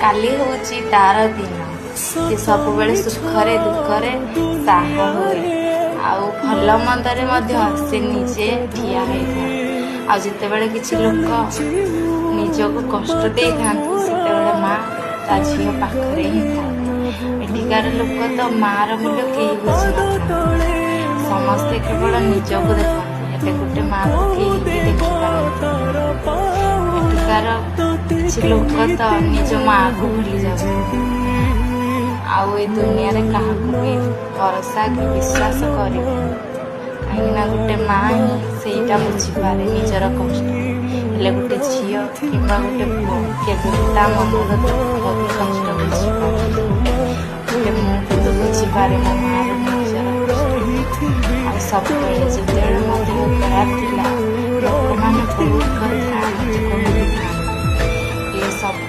କାଲି ହେଉଛି ତାର ଦିନ। ସେ ସବୁବେଳେ ସୁଖରେ ଦୁଃଖରେ ସାହା ହୁଏ, ଆଉ ଭଲ ମନ୍ଦରେ ମଧ୍ୟ ସେ ନିଜେ ଠିଆ ହୋଇଥାଏ। ଆଉ ଯେତେବେଳେ କିଛି ଲୋକ ନିଜକୁ କଷ୍ଟ ଦେଇଥାନ୍ତି ସେତେବେଳେ ମା ତା ଝିଅ ପାଖରେ ହିଁ ଥାଏ। ଏଠିକାର ଲୋକ ତ ମାର ମୂଲ୍ୟ କେହି ବୁଝିନଥାନ୍ତି, ସମସ୍ତେ କେବଳ ନିଜକୁ ଦେଖନ୍ତି, ହେଲେ ଗୋଟେ ମାକୁ କେହି ବି ଦେଖିପାରନ୍ତି। ଏଠିକାର କିଛି ଲୋକ ତ ନିଜ ମାକୁ ଭୁଲି ଯାଉଛନ୍ତି, ଆଉ ଏ ଦୁନିଆରେ କାହାକୁ ବି ଭରସା କି ବିଶ୍ୱାସ କରିବେନି, କାହିଁକିନା ଗୋଟେ ମା ହିଁ ସେଇଟା ବୁଝିପାରେ ନିଜର କଷ୍ଟ। ହେଲେ ଗୋଟେ ଝିଅ କିମ୍ବା ଗୋଟେ ପୁଅ କେବେ ତା ମନର ଦୁଃଖ କି କଷ୍ଟ ବୁଝିପାରେ। ହେଲେ ମୁଁ କିନ୍ତୁ ବୁଝିପାରେ ମୋ ମାର ନିଜର କଷ୍ଟ। ଆଉ ସବୁବେଳେ ଯେତେବେଳେ ମୋ ଦେହ ଖରାପ ଥିଲା ଲୋକମାନେ ବହୁତ କଥା ମୋତେ କହିଥାନ୍ତି, ଏ ସବୁ